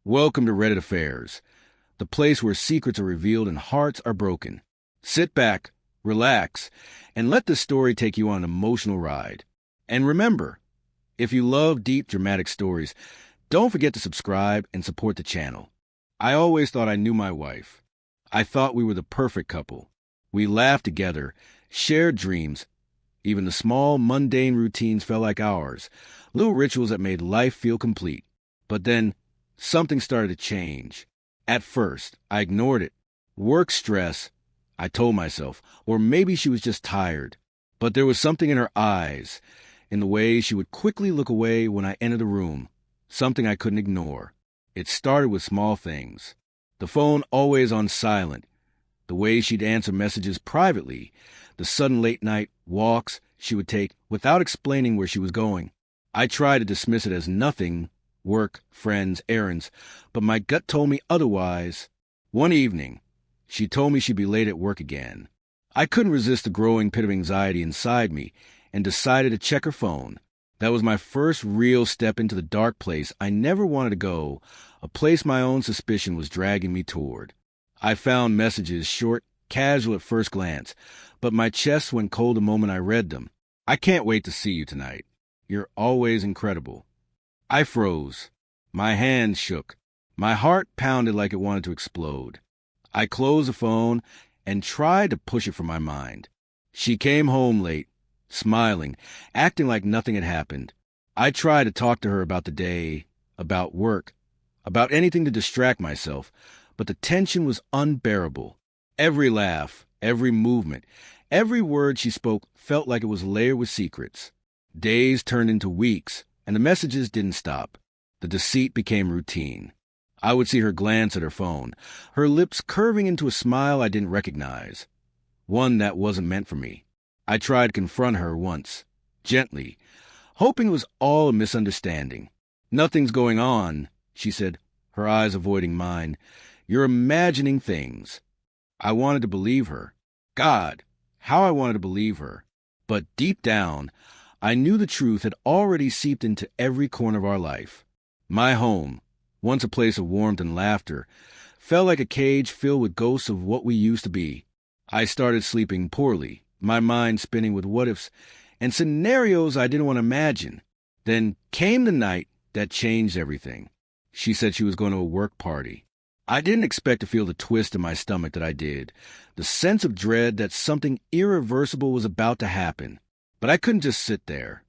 Welcome to Reddit Affairs, the place where secrets are revealed and hearts are broken. Sit back, relax, and let this story take you on an emotional ride. And remember, if you love deep, dramatic stories, don't forget to subscribe and support the channel. I always thought I knew my wife. I thought we were the perfect couple. We laughed together, shared dreams. Even the small, mundane routines felt like ours, little rituals that made life feel complete. But then, something started to change. At first, I ignored it. Work stress, I told myself, or maybe she was just tired. But there was something in her eyes, in the way she would quickly look away when I entered the room, something I couldn't ignore. It started with small things. The phone always on silent, the way she'd answer messages privately, the sudden late-night walks she would take without explaining where she was going. I tried to dismiss it as nothing, work, friends, errands, but my gut told me otherwise. One evening, she told me she'd be late at work again. I couldn't resist the growing pit of anxiety inside me and decided to check her phone. That was my first real step into the dark place I never wanted to go, a place my own suspicion was dragging me toward. I found messages short, casual at first glance, but my chest went cold the moment I read them. "I can't wait to see you tonight. You're always incredible." I froze. My hands shook. My heart pounded like it wanted to explode. I closed the phone and tried to push it from my mind. She came home late, smiling, acting like nothing had happened. I tried to talk to her about the day, about work, about anything to distract myself, but the tension was unbearable. Every laugh, every movement, every word she spoke felt like it was layered with secrets. Days turned into weeks, and the messages didn't stop. The deceit became routine. I would see her glance at her phone, her lips curving into a smile I didn't recognize, one that wasn't meant for me. I tried to confront her once, gently, hoping it was all a misunderstanding. "Nothing's going on," she said, her eyes avoiding mine. "You're imagining things." I wanted to believe her. God, how I wanted to believe her. But deep down, I knew the truth had already seeped into every corner of our life. My home, once a place of warmth and laughter, felt like a cage filled with ghosts of what we used to be. I started sleeping poorly, my mind spinning with what-ifs and scenarios I didn't want to imagine. Then came the night that changed everything. She said she was going to a work party. I didn't expect to feel the twist in my stomach that I did, the sense of dread that something irreversible was about to happen. But I couldn't just sit there.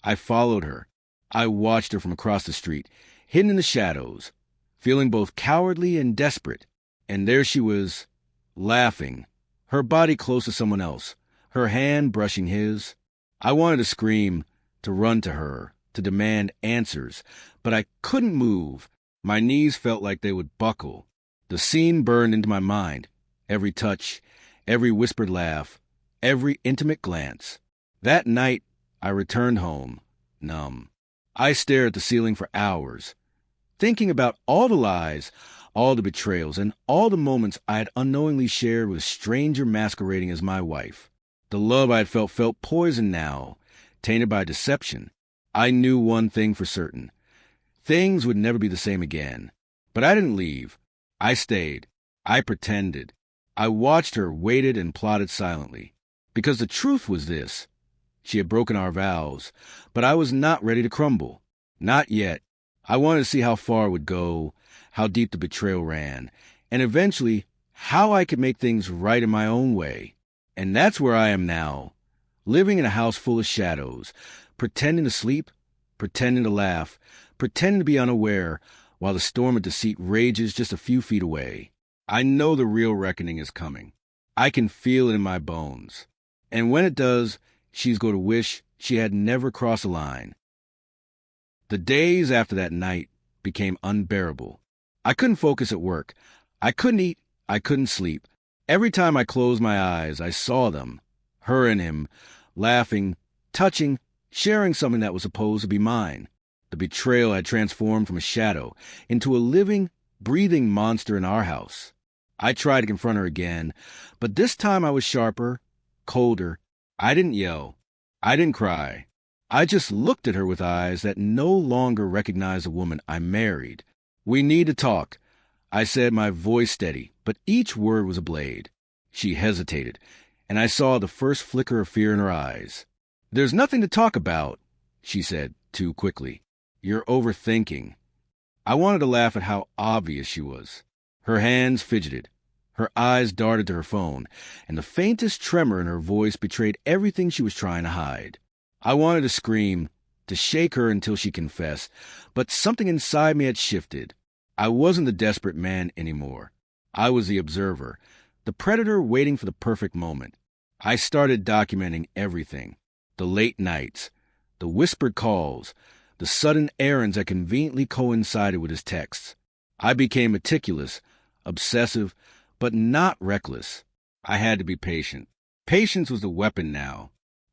I followed her. I watched her from across the street, hidden in the shadows, feeling both cowardly and desperate. And there she was, laughing, her body close to someone else, her hand brushing his. I wanted to scream, to run to her, to demand answers, but I couldn't move. My knees felt like they would buckle. The scene burned into my mind, every touch, every whispered laugh, every intimate glance. That night, I returned home, numb. I stared at the ceiling for hours, thinking about all the lies, all the betrayals, and all the moments I had unknowingly shared with a stranger masquerading as my wife. The love I had felt poisoned now, tainted by deception. I knew one thing for certain. Things would never be the same again. But I didn't leave. I stayed. I pretended. I watched her, waited, and plotted silently. Because the truth was this. She had broken our vows, but I was not ready to crumble. Not yet. I wanted to see how far it would go, how deep the betrayal ran, and eventually how I could make things right in my own way. And that's where I am now, living in a house full of shadows, pretending to sleep, pretending to laugh, pretending to be unaware, while the storm of deceit rages just a few feet away. I know the real reckoning is coming. I can feel it in my bones. And when it does, she's going to wish she had never crossed a line. The days after that night became unbearable. I couldn't focus at work. I couldn't eat. I couldn't sleep. Every time I closed my eyes, I saw them, her and him, laughing, touching, sharing something that was supposed to be mine. The betrayal had transformed from a shadow into a living, breathing monster in our house. I tried to confront her again, but this time I was sharper, colder. I didn't yell. I didn't cry. I just looked at her with eyes that no longer recognized the woman I married. "We need to talk," I said, my voice steady, but each word was a blade. She hesitated, and I saw the first flicker of fear in her eyes. "There's nothing to talk about," she said, too quickly. "You're overthinking." I wanted to laugh at how obvious she was. Her hands fidgeted. Her eyes darted to her phone, and the faintest tremor in her voice betrayed everything she was trying to hide. I wanted to scream, to shake her until she confessed, but something inside me had shifted. I wasn't the desperate man anymore. I was the observer, the predator waiting for the perfect moment. I started documenting everything. The late nights, the whispered calls, the sudden errands that conveniently coincided with his texts. I became meticulous, obsessive, but not reckless. I had to be patient. Patience was the weapon now.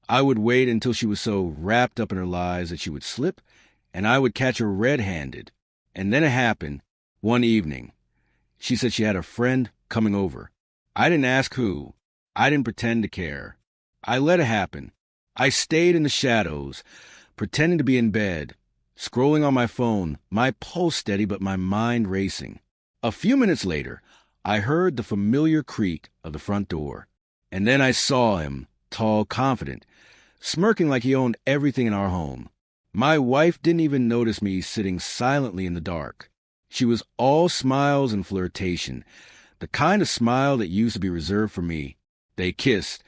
I would wait until she was so wrapped up in her lies that she would slip, and I would catch her red-handed. And then it happened, one evening. She said she had a friend coming over. I didn't ask who. I didn't pretend to care. I let it happen. I stayed in the shadows, pretending to be in bed, scrolling on my phone, my pulse steady but my mind racing. A few minutes later, I heard the familiar creak of the front door, and then I saw him, tall, confident, smirking like he owned everything in our home. My wife didn't even notice me sitting silently in the dark. She was all smiles and flirtation, the kind of smile that used to be reserved for me. They kissed,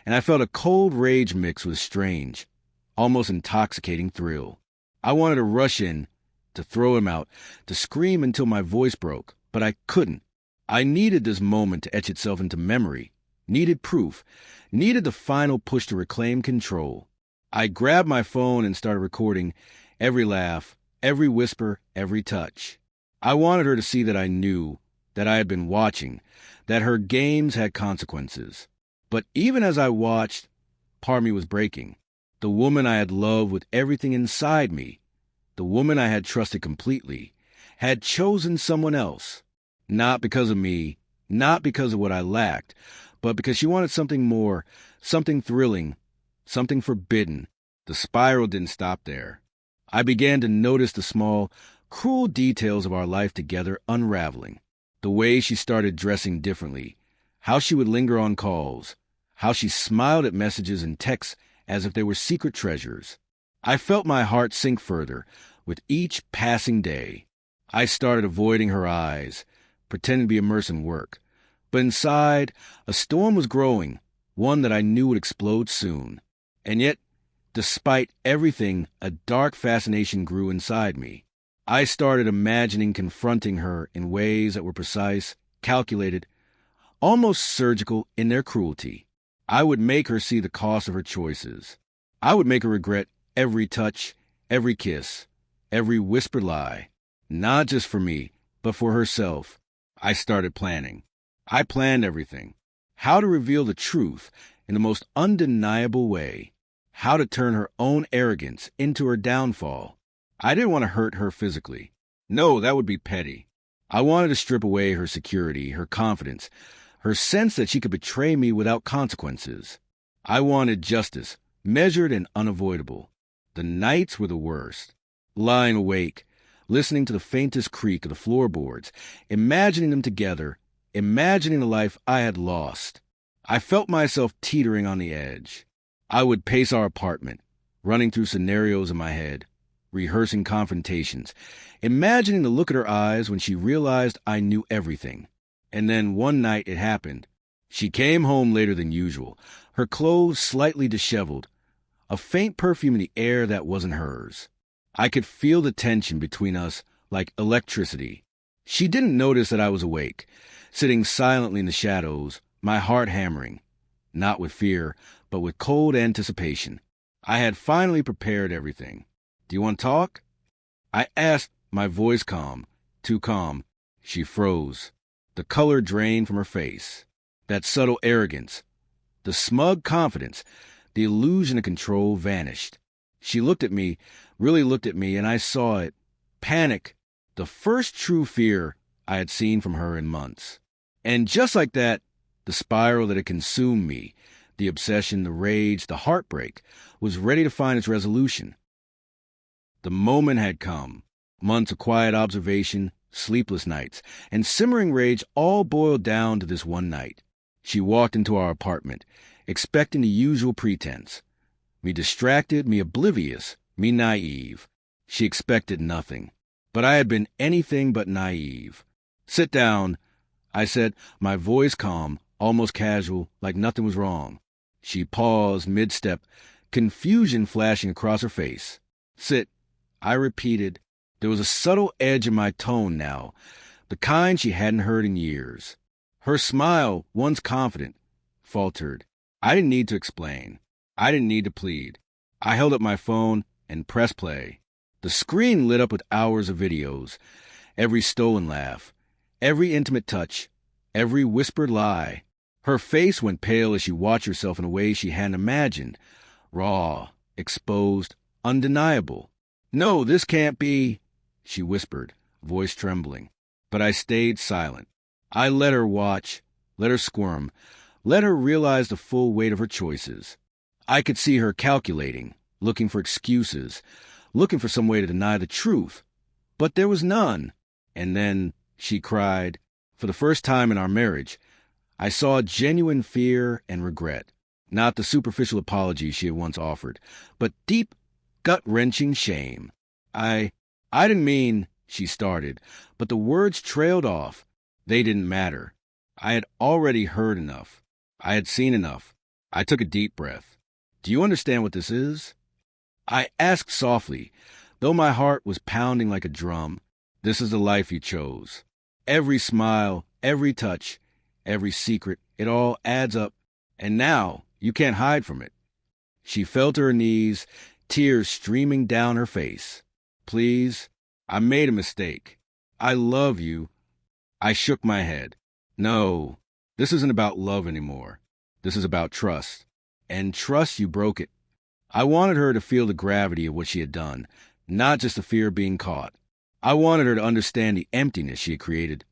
and I felt a cold rage mixed with strange, almost intoxicating thrill. I wanted to rush in, to throw him out, to scream until my voice broke, but I couldn't. I needed this moment to etch itself into memory, needed proof, needed the final push to reclaim control. I grabbed my phone and started recording every laugh, every whisper, every touch. I wanted her to see that I knew, that I had been watching, that her games had consequences. But even as I watched, part of me was breaking. The woman I had loved with everything inside me, the woman I had trusted completely, had chosen someone else. Not because of me, not because of what I lacked, but because she wanted something more, something thrilling, something forbidden. The spiral didn't stop there. I began to notice the small, cruel details of our life together unraveling. The way she started dressing differently, how she would linger on calls, how she smiled at messages and texts as if they were secret treasures. I felt my heart sink further with each passing day. I started avoiding her eyes, pretending to be immersed in work. But inside, a storm was growing, one that I knew would explode soon. And yet, despite everything, a dark fascination grew inside me. I started imagining confronting her in ways that were precise, calculated, almost surgical in their cruelty. I would make her see the cost of her choices. I would make her regret every touch, every kiss, every whispered lie, not just for me, but for herself. I started planning. I planned everything. How to reveal the truth in the most undeniable way. How to turn her own arrogance into her downfall. I didn't want to hurt her physically. No, that would be petty. I wanted to strip away her security, her confidence, her sense that she could betray me without consequences. I wanted justice, measured and unavoidable. The nights were the worst. Lying awake, listening to the faintest creak of the floorboards, imagining them together, imagining the life I had lost. I felt myself teetering on the edge. I would pace our apartment, running through scenarios in my head, rehearsing confrontations, imagining the look at her eyes when she realized I knew everything. And then one night it happened. She came home later than usual, her clothes slightly disheveled, a faint perfume in the air that wasn't hers. I could feel the tension between us like electricity. She didn't notice that I was awake, sitting silently in the shadows, my heart hammering, not with fear, but with cold anticipation. I had finally prepared everything. "Do you want to talk?" I asked, my voice calm, too calm. She froze. The color drained from her face. That subtle arrogance, the smug confidence, the illusion of control vanished. She looked at me, really looked at me, and I saw it. Panic, the first true fear I had seen from her in months. And just like that, the spiral that had consumed me, the obsession, the rage, the heartbreak, was ready to find its resolution. The moment had come. Months of quiet observation, sleepless nights, and simmering rage all boiled down to this one night. She walked into our apartment, expecting the usual pretense. Me distracted, me oblivious, me naive. She expected nothing. But I had been anything but naive. "Sit down," I said, my voice calm, almost casual, like nothing was wrong. She paused mid-step, confusion flashing across her face. "Sit," I repeated. There was a subtle edge in my tone now, the kind she hadn't heard in years. Her smile, once confident, faltered. I didn't need to explain. I didn't need to plead. I held up my phone and pressed play. The screen lit up with hours of videos, every stolen laugh, every intimate touch, every whispered lie. Her face went pale as she watched herself in a way she hadn't imagined. Raw, exposed, undeniable. "No, this can't be," she whispered, voice trembling. But I stayed silent. I let her watch, let her squirm, let her realize the full weight of her choices. I could see her calculating, looking for excuses, looking for some way to deny the truth. But there was none. And then she cried. For the first time in our marriage, I saw genuine fear and regret. Not the superficial apology she had once offered, but deep, gut-wrenching shame. I didn't mean," she started, but the words trailed off. They didn't matter. I had already heard enough. I had seen enough. I took a deep breath. "Do you understand what this is?" I asked softly, though my heart was pounding like a drum. "This is the life you chose. Every smile, every touch, every secret, it all adds up. And now you can't hide from it." She fell to her knees, tears streaming down her face. "Please, I made a mistake. I love you." I shook my head. "No, this isn't about love anymore. This is about trust. And trust, you broke it." I wanted her to feel the gravity of what she had done, not just the fear of being caught. I wanted her to understand the emptiness she had created,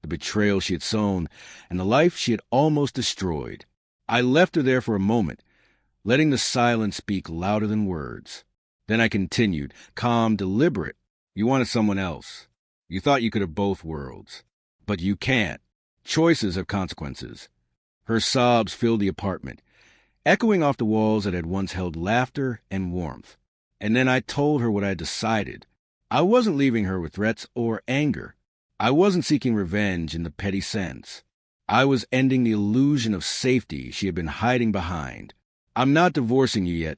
the betrayal she had sown, and the life she had almost destroyed. I left her there for a moment, letting the silence speak louder than words. Then I continued, calm, deliberate. "You wanted someone else. You thought you could have both worlds. But you can't. Choices have consequences." Her sobs filled the apartment, echoing off the walls that had once held laughter and warmth. And then I told her what I had decided. I wasn't leaving her with threats or anger. I wasn't seeking revenge in the petty sense. I was ending the illusion of safety she had been hiding behind. "I'm not divorcing you yet,"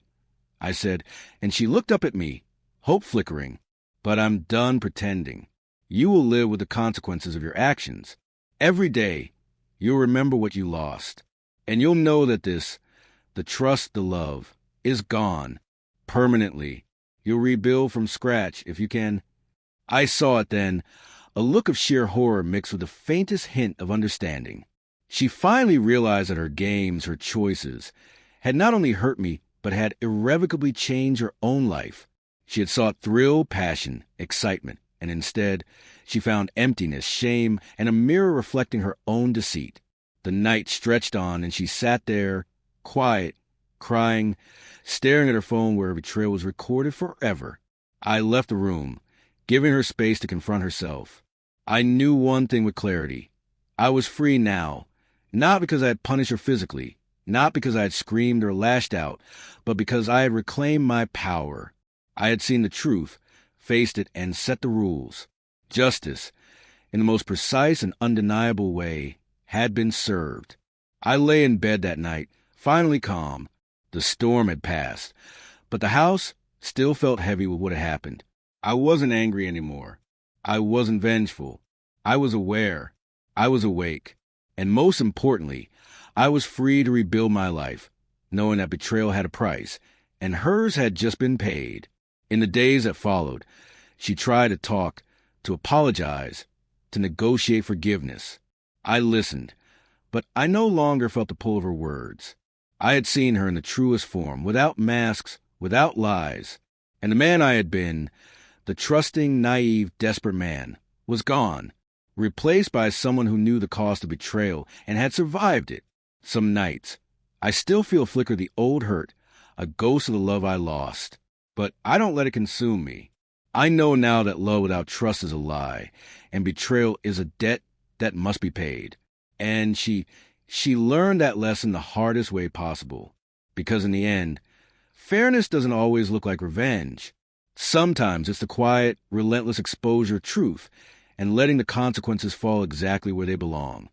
I said, and she looked up at me, hope flickering. "But I'm done pretending. You will live with the consequences of your actions. Every day, you'll remember what you lost. And you'll know that the trust, the love, is gone. Permanently. You'll rebuild from scratch if you can." I saw it then, a look of sheer horror mixed with the faintest hint of understanding. She finally realized that her games, her choices, had not only hurt me, but had irrevocably changed her own life. She had sought thrill, passion, excitement, and instead, she found emptiness, shame, and a mirror reflecting her own deceit. The night stretched on, and she sat there, quiet, crying, staring at her phone where her betrayal was recorded forever. I left the room, giving her space to confront herself. I knew one thing with clarity. I was free now, not because I had punished her physically, not because I had screamed or lashed out, but because I had reclaimed my power. I had seen the truth, faced it, and set the rules. Justice, in the most precise and undeniable way, had been served. I lay in bed that night, finally calm. The storm had passed, but the house still felt heavy with what had happened. I wasn't angry anymore. I wasn't vengeful. I was aware. I was awake. And most importantly, I was free to rebuild my life, knowing that betrayal had a price, and hers had just been paid. In the days that followed, she tried to talk, to apologize, to negotiate forgiveness. I listened, but I no longer felt the pull of her words. I had seen her in the truest form, without masks, without lies. And the man I had been, the trusting, naive, desperate man, was gone, replaced by someone who knew the cost of betrayal and had survived it. Some nights, I still feel flicker the old hurt, a ghost of the love I lost. But I don't let it consume me. I know now that love without trust is a lie, and betrayal is a debt that must be paid. And she learned that lesson the hardest way possible. Because in the end, fairness doesn't always look like revenge. Sometimes it's the quiet, relentless exposure of truth and letting the consequences fall exactly where they belong.